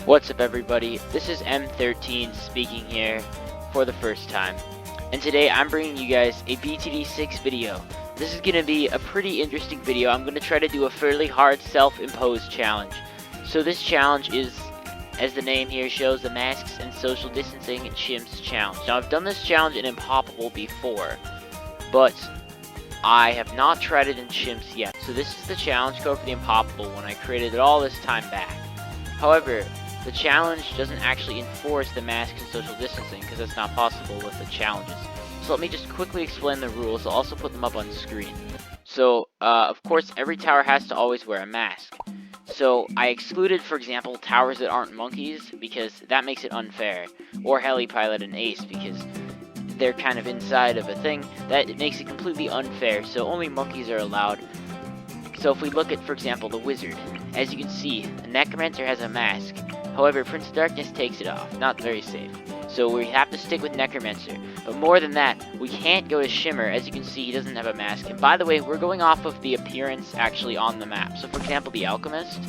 What's up everybody, this is M13 speaking here for the first time, and today I'm bringing you guys a BTD6 video. This is going to be a pretty interesting video. I'm going to try to do a fairly hard self-imposed challenge. So this challenge is, as the name here shows, the Masks and Social Distancing Chimps Challenge. Now I've done this challenge in Impossible before, but I have not tried it in Chimps yet. So this is the challenge code for the Impossible one. I created it all this time back. However, the challenge doesn't actually enforce the masks and social distancing because that's not possible with the challenges. So let me just quickly explain the rules. I'll also put them up on screen. So, of course, every tower has to always wear a mask. So I excluded, for example, towers that aren't monkeys because that makes it unfair. Or Helipilot and Ace because they're kind of inside of a thing that it makes it completely unfair. So only monkeys are allowed. So if we look at, for example, the Wizard, as you can see, the Necromancer has a mask. However, Prince of Darkness takes it off. Not very safe. So we have to stick with Necromancer. But more than that, we can't go to Shimmer. As you can see, he doesn't have a mask. And by the way, we're going off of the appearance actually on the map. So for example, the Alchemist,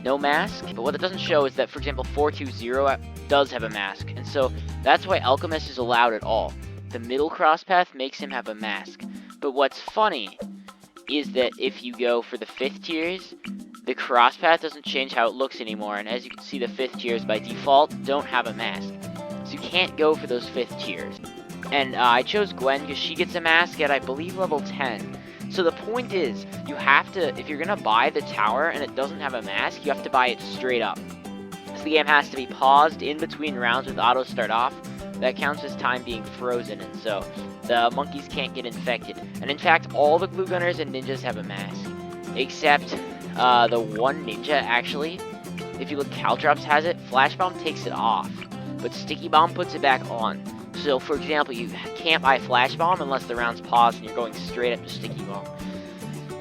no mask. But what it doesn't show is that, for example, 420 does have a mask. And so that's why Alchemist is allowed at all. The middle cross path makes him have a mask. But what's funny is that if you go for the 5th tiers, the cross path doesn't change how it looks anymore, and as you can see, the 5th tiers by default don't have a mask. So you can't go for those 5th tiers. And I chose Gwen because she gets a mask at, I believe, level 10. So the point is, you have to, if you're going to buy the tower and it doesn't have a mask, you have to buy it straight up. So the game has to be paused in between rounds with auto start off. That counts as time being frozen, and so the monkeys can't get infected. And in fact, all the glue gunners and ninjas have a mask, except the one ninja, actually. If you look, Caltrops has it. Flash Bomb takes it off, but Sticky Bomb puts it back on. So, for example, you can't buy Flash Bomb unless the round's paused and you're going straight up to Sticky Bomb.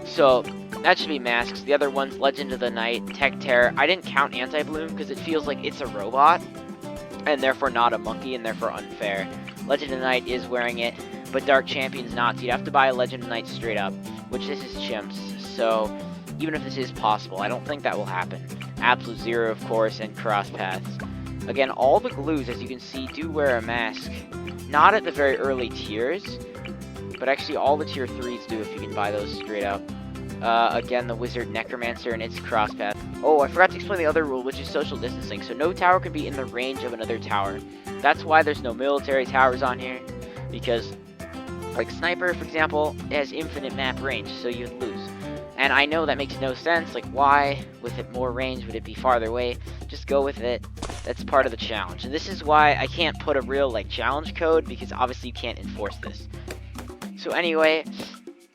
So that should be masks. The other ones, Legend of the Night, Tech Terror. I didn't count Anti-Bloom because it feels like it's a robot, and therefore not a monkey, and therefore unfair. Legend of the Night is wearing it, but Dark Champion's not, so you'd have to buy a Legend of the Night straight up, which this is Chimps, so even if this is possible, I don't think that will happen. Absolute Zero, of course, and Cross Paths. Again, all the glues, as you can see, do wear a mask. Not at the very early tiers, but actually all the tier 3s do if you can buy those straight up. Again, the Wizard, Necromancer, and its Cross Path. Oh, I forgot to explain the other rule, which is social distancing. So no tower can be in the range of another tower. That's why there's no military towers on here, because, like Sniper, for example, it has infinite map range, so you'd lose. And I know that makes no sense, like why, with it more range, would it be farther away? Just go with it. That's part of the challenge. And this is why I can't put a real, like, challenge code, because obviously you can't enforce this. So anyway,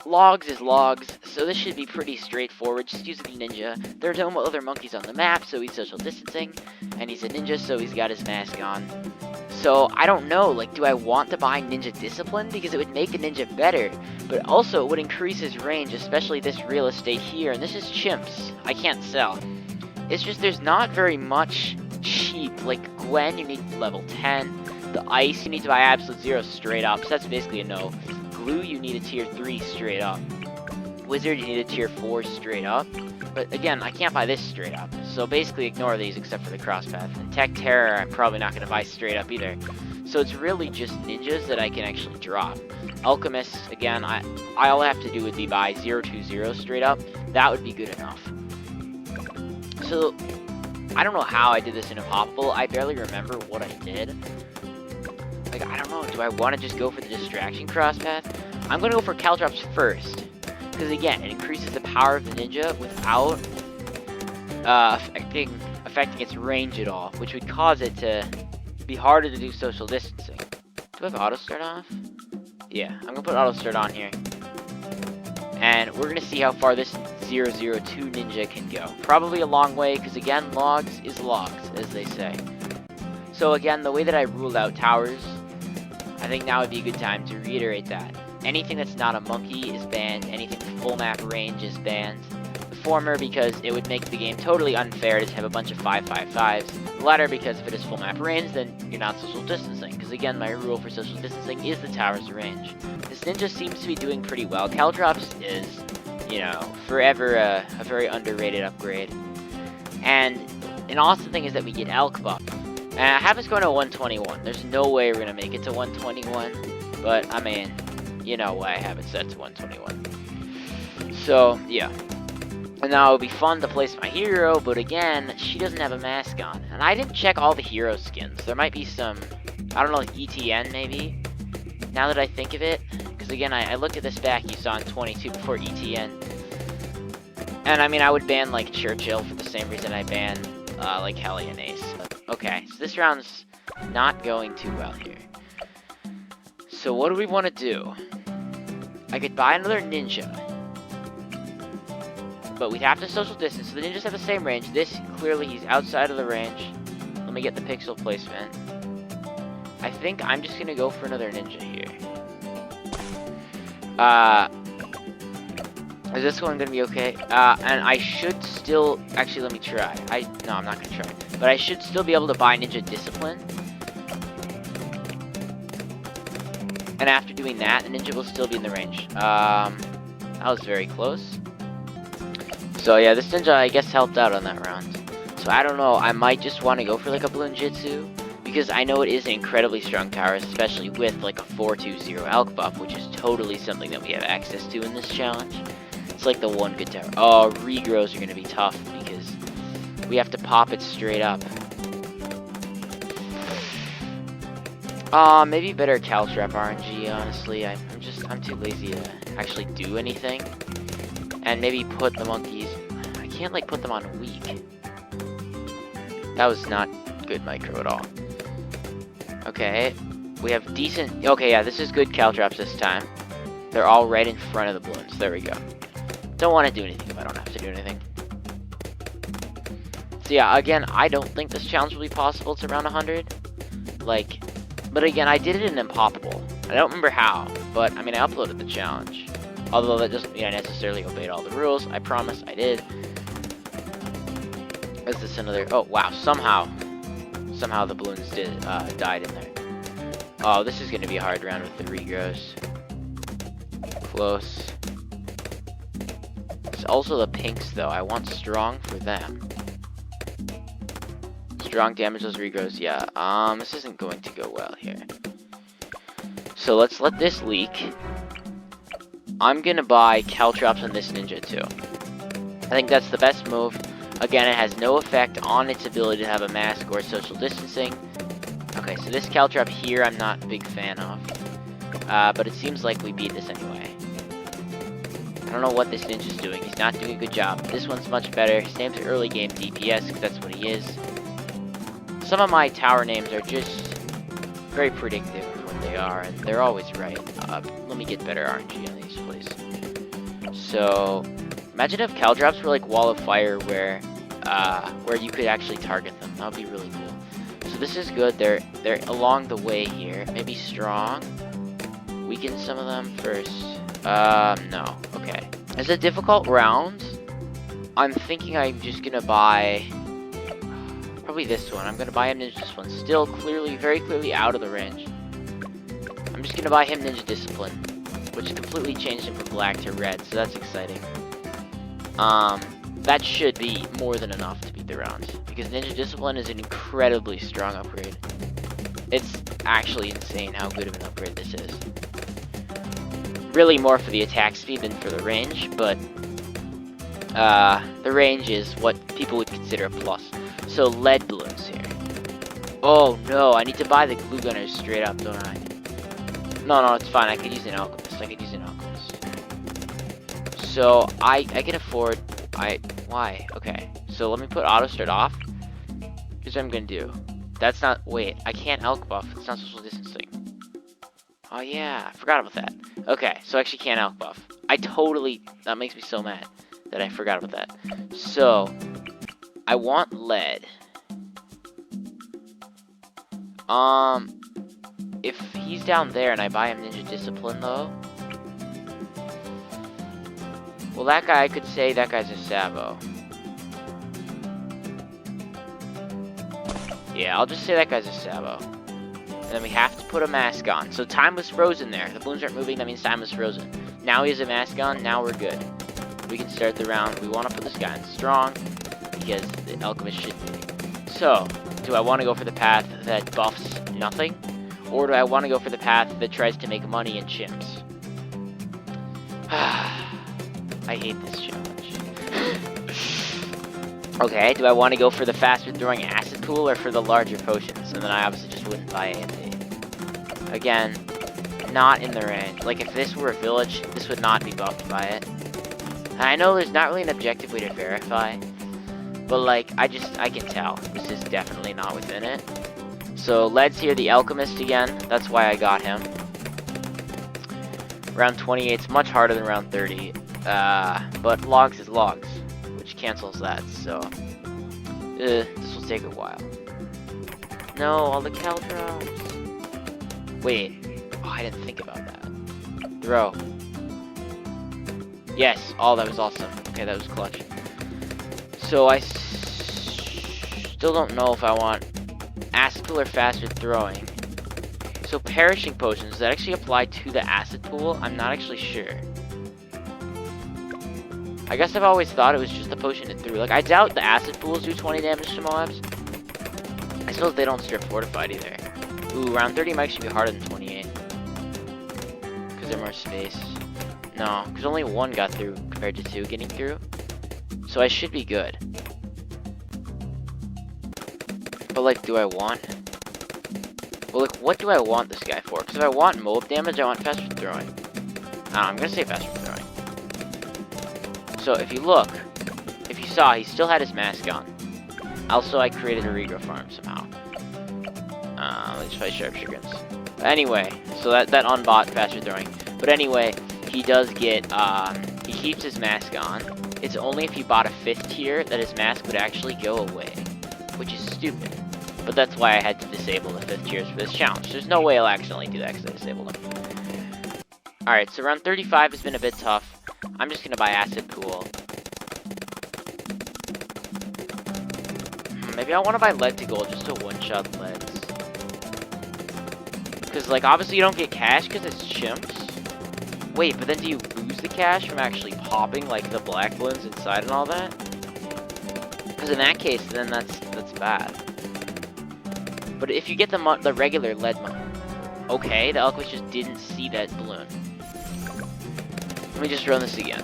logs is logs, so this should be pretty straightforward. Just use the ninja. There are no other monkeys on the map, so he's social distancing, and he's a ninja, so he's got his mask on. So I don't know, like, do I want to buy Ninja Discipline? Because it would make a ninja better, but also it would increase his range, especially this real estate here, and this is Chimps. I can't sell. It's just there's not very much cheap. Like Gwen, you need level 10. The Ice, you need to buy Absolute Zero straight up, so that's basically a no. Glue, you need a tier 3 straight up. Wizard, you need a tier 4 straight up. But again, I can't buy this straight up. So basically ignore these except for the cross path. And Tech Terror, I'm probably not going to buy straight up either. So it's really just ninjas that I can actually drop. Alchemist, again, all I have to do would be buy 020 straight up. That would be good enough. So, I don't know how I did this in Impossible. I barely remember what I did. Like, I don't know, do I want to just go for the distraction cross path? I'm going to go for Caltrops first. Because again, it increases the power of the ninja without affecting its range at all, which would cause it to be harder to do social distancing. Do I have auto start off? Yeah, I'm going to put auto start on here. And we're going to see how far this 002 ninja can go. Probably a long way, because again, logs is logs, as they say. So again, the way that I ruled out towers, I think now would be a good time to reiterate that. Anything that's not a monkey is banned. Anything full map range is banned. The former because it would make the game totally unfair to have a bunch of 555s. The latter because if it is full map range, then you're not social distancing. Because again, my rule for social distancing is the tower's range. This ninja seems to be doing pretty well. Caltrops is, you know, forever a very underrated upgrade. And an awesome thing is that we get elk buff. And I have us going to 121. There's no way we're gonna make it to 121, but I mean, you know why I have it set to 121. So yeah. And now it would be fun to place my hero, but again, she doesn't have a mask on. And I didn't check all the hero skins. There might be some, I don't know, like ETN maybe, now that I think of it. Because again, I looked at this back you saw in 22 before ETN. And I mean, I would ban like Churchill for the same reason I ban like Helly and Ace. But, okay, so this round's not going too well here. So what do we want to do? I could buy another ninja. But we'd have to social distance, so the ninjas have the same range. This, clearly, he's outside of the range. Let me get the pixel placement. I think I'm just gonna go for another ninja here. Is this one gonna be okay? And I should still... Actually, let me try. No, I'm not gonna try. But I should still be able to buy Ninja Discipline. And after doing that, the ninja will still be in the range. That was very close. So yeah, this ninja, I guess, helped out on that round. So I don't know, I might just want to go for like a Bloon Jitsu, because I know it is an incredibly strong tower, especially with like a 420 elk buff, which is totally something that we have access to in this challenge. It's like the one good tower. Oh, regrows are going to be tough, because we have to pop it straight up. Maybe better Caltrap RNG, honestly. I'm too lazy to actually do anything. And maybe put the monkeys... I can't, like, put them on weak. That was not good micro at all. Okay. We have decent... Okay, yeah, this is good Caltraps this time. They're all right in front of the Bloons. There we go. Don't want to do anything if I don't have to do anything. So yeah, again, I don't think this challenge will be possible to round 100. Like... But again, I did it in Impoppable. I don't remember how, but, I mean, I uploaded the challenge. Although that doesn't mean I necessarily obeyed all the rules. I promise I did. Is this another... Oh, wow. Somehow the Bloons died in there. Oh, this is going to be a hard round with the regrows. Close. It's also the pinks, though. I want strong for them. Strong damage those regrows. Yeah. This isn't going to go well here. So let's let this leak. I'm gonna buy Caltrops on this ninja too. I think that's the best move. Again, it has no effect on its ability to have a mask or social distancing. Okay, so this Caltrop here I'm not a big fan of. But it seems like we beat this anyway. I don't know what this ninja's doing. He's not doing a good job. This one's much better. His name's early game DPS, because that's what he is. Some of my tower names are just very predictive of what they are, and they're always right. Let me get better RNG on these, please. So, imagine if Caldrops were like Wall of Fire, where you could actually target them. That would be really cool. So this is good. They're along the way here. Maybe strong. Weaken some of them first. No. Okay. It's a difficult round. I'm thinking I'm just gonna buy probably this one. I'm gonna buy him Ninja Discipline. Still very clearly out of the range. I'm just gonna buy him Ninja Discipline, which completely changed him from black to red, so that's exciting. That should be more than enough to beat the round, because Ninja Discipline is an incredibly strong upgrade. It's actually insane how good of an upgrade this is. Really more for the attack speed than for the range, but the range is what people would consider a plus. So lead balloons here. Oh no, I need to buy the glue gunners straight up, don't I? No, it's fine. I could use an alchemist. So I can afford. Why? Okay. So let me put auto start off. Here's what I'm gonna do. That's not. Wait, I can't elk buff. It's not social distancing. Oh yeah, I forgot about that. Okay, so I actually can't elk buff. That makes me so mad that I forgot about that. So I want lead. If he's down there and I buy him Ninja Discipline though, well, that guy, I could say that guy's a Sabo. Yeah, I'll just say that guy's a Sabo. And then we have to put a mask on. So time was frozen there. The balloons aren't moving, that means time was frozen. Now he has a mask on, now we're good. We can start the round. We want to put this guy in strong, because the alchemist should So, do I want to go for the path that buffs nothing? Or do I want to go for the path that tries to make money in chimps? I hate this challenge. Okay, do I want to go for the faster throwing acid pool or for the larger potions? And then I obviously just wouldn't buy AMD. Again, not in the range. Like, if this were a village, this would not be buffed by it. And I know there's not really an objective way to verify, but like, I can tell. This is definitely not within it. So, Led's here, the Alchemist again. That's why I got him. Round 28 is much harder than round 30. But logs is logs, which cancels that, so... this will take a while. No, all the cal drops. Wait. Oh, I didn't think about that. Throw. Yes. Oh, that was awesome. Okay, that was clutch. So, I still don't know if I want acid pool or faster throwing. So, perishing potions, does that actually apply to the acid pool? I'm not actually sure. I guess I've always thought it was just the potion it threw. Like, I doubt the acid pools do 20 damage to mobs. I suppose they don't strip fortified either. Ooh, round 30 might actually be harder than 28. Because they're more space. No, because only one got through compared to two getting through. So I should be good. But, like, do I want... Well, like, what do I want this guy for? Because if I want mob damage, I want faster throwing. I'm gonna say faster throwing. So, if you look, if you saw, he still had his mask on. Also, I created a regrow farm somehow. Let's try Sharpshooters. Anyway, so that unbought faster throwing. But anyway, he does get, he keeps his mask on. It's only if he bought a 5th tier that his mask would actually go away. Which is stupid. But that's why I had to disable the 5th tiers for this challenge. There's no way I'll accidentally do that because I disabled them. Alright, so round 35 has been a bit tough. I'm just gonna buy acid pool. Maybe I want to buy lead to gold just to one-shot leads. Because, like, obviously you don't get cash because it's chimps. Wait, but then do you lose the cash from actually popping, like, the black balloons inside and all that? Because in that case, then that's bad. But if you get the regular lead money, okay, the Alchemist just didn't see that balloon. Let me just run this again.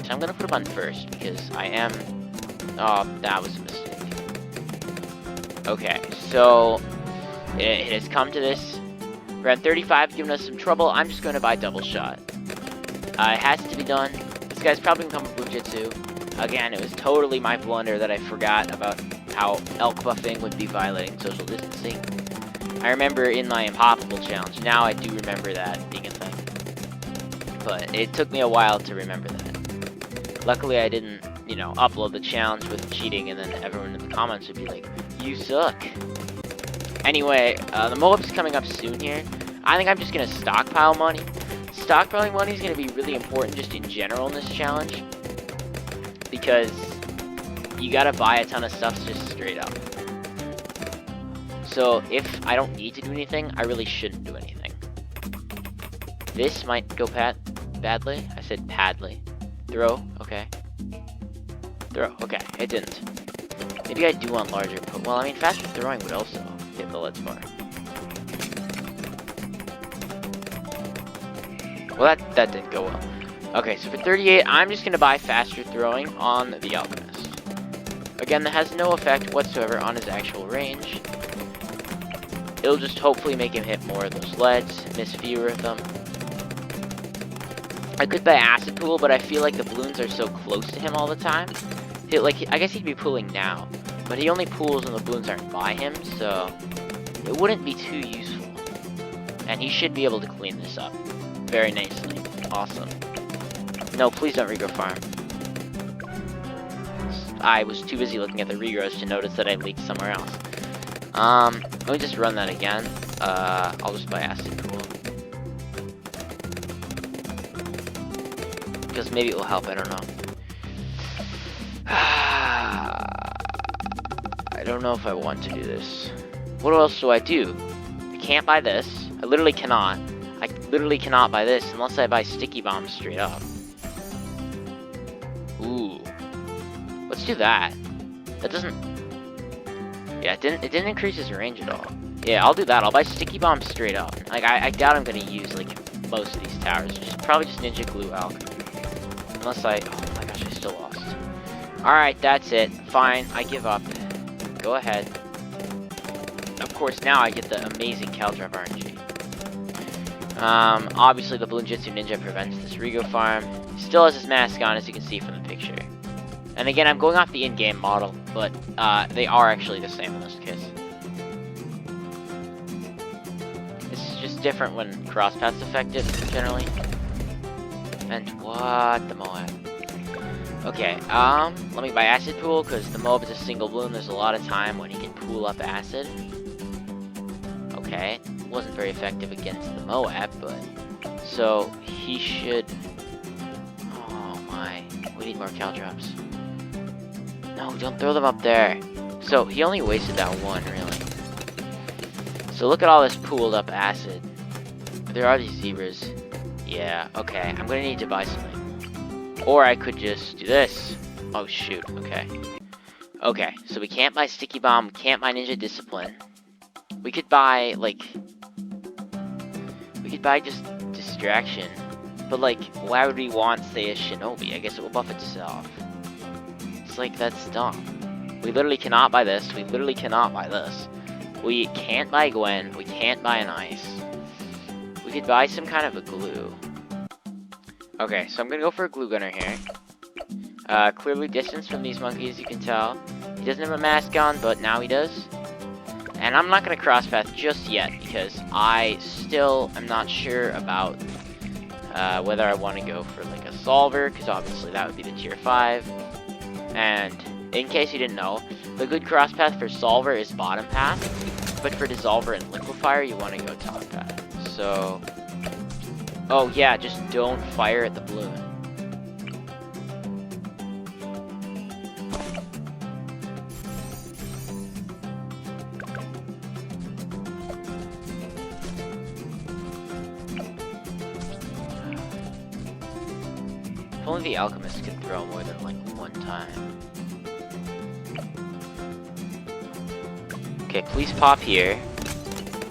So I'm gonna put him on first because I am... Oh, that was a mistake. Okay, so it has come to this. Round 35 giving us some trouble. I'm just gonna buy double shot. It has to be done. This guy's probably gonna come with Bujitsu. Again, it was totally my blunder that I forgot about how elk buffing would be violating social distancing. I remember in my Impossible challenge. Now I do remember that being a thing. But it took me a while to remember that. Luckily, I didn't, you know, upload the challenge with cheating, and then everyone in the comments would be like, "You suck." Anyway, the Moab's coming up soon here. I think I'm just gonna stockpile money. Stockpiling money is gonna be really important just in general in this challenge. Because you gotta buy a ton of stuff just straight up. So if I don't need to do anything, I really shouldn't do anything. This might go badly. I said padly. Throw, okay. Throw, okay, it didn't. Maybe I do want larger, but well, I mean, faster throwing would also hit the lead bar. Well, that didn't go well. Okay, so for 38, I'm just gonna buy faster throwing on the Alchemist. Again, that has no effect whatsoever on his actual range. It'll just hopefully make him hit more of those leads, miss fewer of them. I could buy Acid Pool, but I feel like the balloons are so close to him all the time. I guess he'd be pooling now, but he only pools when the balloons aren't by him, so it wouldn't be too useful. And he should be able to clean this up very nicely. Awesome. No, please don't regrow farm. I was too busy looking at the regrows to notice that I leaked somewhere else. Let me just run that again. I'll just buy Acid Pool. Because maybe it will help, I don't know. I don't know if I want to do this. What else do I do? I can't buy this. I literally cannot. I literally cannot buy this unless I buy Sticky Bombs straight up. Ooh. Let's do that. That doesn't... Yeah, it didn't increase his range at all. Yeah, I'll do that. I'll buy sticky bombs straight up. Like, I doubt I'm gonna use, like, most of these towers. Probably just ninja glue alchemy. Unless oh my gosh, I still lost. Alright, that's it. Fine, I give up. Go ahead. Of course, now I get the amazing Caldrop RNG. Obviously the Bloonjitsu Ninja prevents this Rigo farm. He still has his mask on, as you can see from the picture. And again, I'm going off the in-game model, but they are actually the same in this case. It's just different when cross-path's effective, generally. And what the Moab? Okay, let me buy Acid Pool, because the Moab is a single bloom. There's a lot of time when he can pool up acid. Okay, wasn't very effective against the Moab, but... So, he should... Oh my, we need more Caldrops. No, don't throw them up there. So, he only wasted that one, really. So, look at all this pooled up acid. There are these zebras. Yeah, okay, I'm gonna need to buy something. Or I could just do this. Oh, shoot, okay. Okay, so we can't buy Sticky Bomb, we can't buy Ninja Discipline. We could buy, like... We could buy just Distraction. But, like, why would we want, say, a Shinobi? I guess it will buff itself. It's like, that's dumb. We literally cannot buy this. We literally cannot buy this. We can't buy Gwen. We can't buy an Ice. We could buy some kind of a glue. Okay, so I'm gonna go for a glue gunner here. Clearly distanced from these monkeys, you can tell. He doesn't have a mask on, but now he does. And I'm not gonna crosspath just yet, because I still am not sure about whether I want to go for like a solver, because obviously that would be the tier 5. And in case you didn't know, the good crosspath for solver is bottom path, but for dissolver and liquefier you want to go top path. So, oh yeah, just don't fire at the balloon. If only the alchemist could throw more than like one time. Okay, please pop here.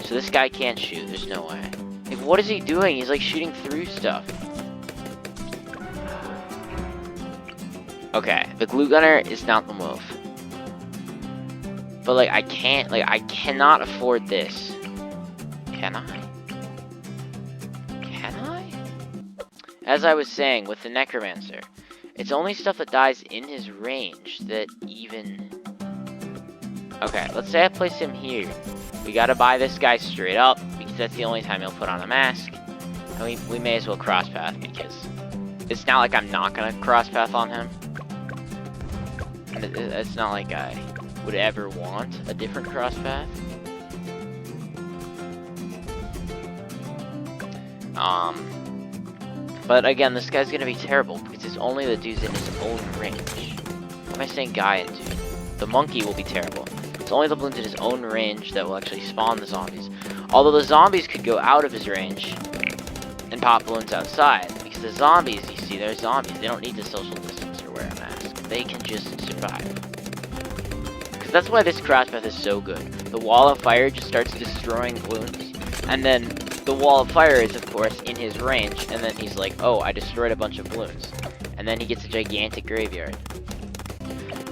So this guy can't shoot, there's no way. Like, what is he doing? He's like shooting through stuff. Okay, the glue gunner is not the move. But like, I cannot afford this. Can I? Can I? As I was saying, with the Necromancer, it's only stuff that dies in his range that even... Okay, let's say I place him here. We gotta buy this guy straight up, because that's the only time he'll put on a mask. And we may as well crosspath, because it's not like I'm not gonna crosspath on him. It's not like I would ever want a different crosspath. But again, this guy's gonna be terrible, because it's only the dudes in his own range. What am I saying guy and dude? The monkey will be terrible. It's only the balloons in his own range that will actually spawn the zombies. Although the zombies could go out of his range and pop balloons outside. Because the zombies, you see, they're zombies. They don't need to social distance or wear a mask. They can just survive. Because that's why this crosspath is so good. The wall of fire just starts destroying balloons. And then the wall of fire is, of course, in his range. And then he's like, oh, I destroyed a bunch of balloons. And then he gets a gigantic graveyard.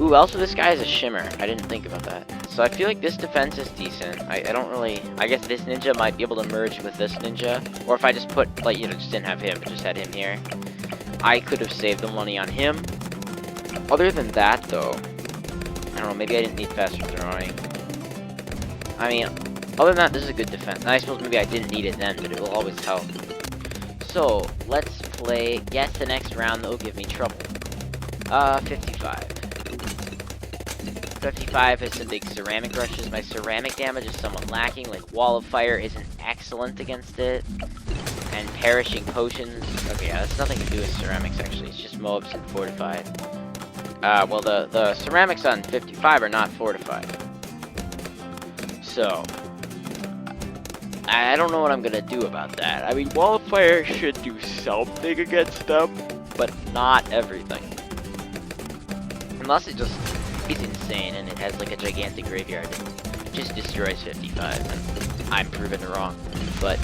Ooh, also this guy has a shimmer. I didn't think about that. So I feel like this defense is decent. I don't really... I guess this ninja might be able to merge with this ninja. Or if I just put, like, you know, just didn't have him, but just had him here. I could have saved the money on him. Other than that, though... I don't know, maybe I didn't need faster throwing. I mean, other than that, this is a good defense. And I suppose maybe I didn't need it then, but it will always help. So, let's play... Guess the next round that will give me trouble. 55. 55 has some big ceramic rushes. My ceramic damage is somewhat lacking. Like, wall of fire isn't excellent against it. And perishing potions. Okay, yeah, that's nothing to do with ceramics, actually. It's just mobs and fortified. Well, the ceramics on 55 are not fortified. So, I don't know what I'm gonna do about that. I mean, wall of fire should do something against them, but not everything. Unless it just is insane, and it has like a gigantic graveyard. It just destroys 55, and I'm proven wrong. But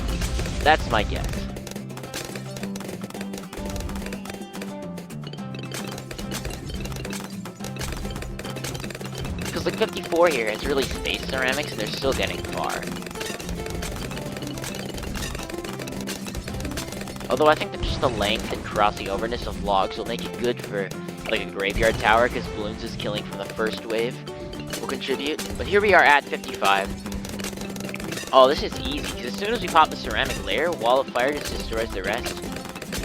that's my guess. Because like 54 here has really space ceramics, and they're still getting far. Although I think that just the length and crossing overness of logs will make it good for like a graveyard tower, because Bloons is killing from the first wave will contribute. But here we are at 55. Oh, this is easy, because as soon as we pop the ceramic layer, Wall of Fire just destroys the rest.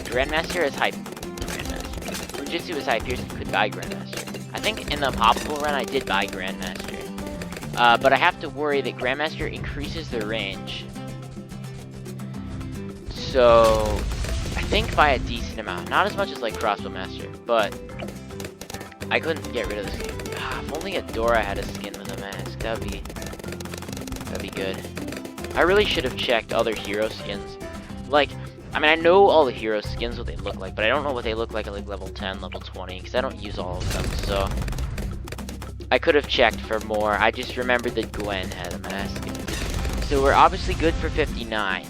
Grandmaster is high... Grandmaster. Fujitsu is high pierce and could buy Grandmaster. I think in the poppable run I did buy Grandmaster. But I have to worry that Grandmaster increases the range. So... I think by a decent amount. Not as much as like Crossbow Master, but... I couldn't get rid of the skin. If only Adora had a skin with a mask, that'd be good. I really should have checked other hero skins. Like, I mean, I know all the hero skins, what they look like, but I don't know what they look like at like level 10, level 20, because I don't use all of them, so... I could have checked for more. I just remembered that Gwen had a mask. So we're obviously good for 59.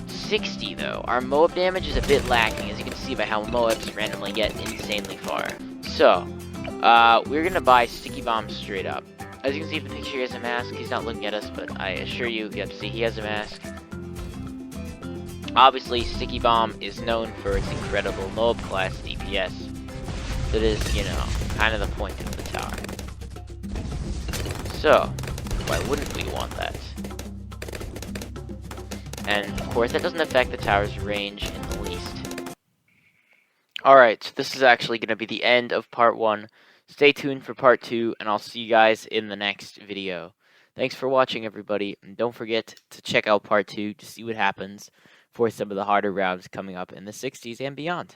60 though. Our Moab damage is a bit lacking, as you can see by how Moabs randomly get insanely far. So, we're gonna buy Sticky Bomb straight up. As you can see from the picture, he has a mask. He's not looking at us, but I assure you, yep, see, he has a mask. Obviously, Sticky Bomb is known for its incredible Moab class DPS. That is, you know, kind of the point of the tower. So, why wouldn't we want that? And, of course, that doesn't affect the tower's range in the least. Alright, so this is actually going to be the end of part 1. Stay tuned for part 2, and I'll see you guys in the next video. Thanks for watching, everybody, and don't forget to check out part 2 to see what happens for some of the harder rounds coming up in the 60s and beyond.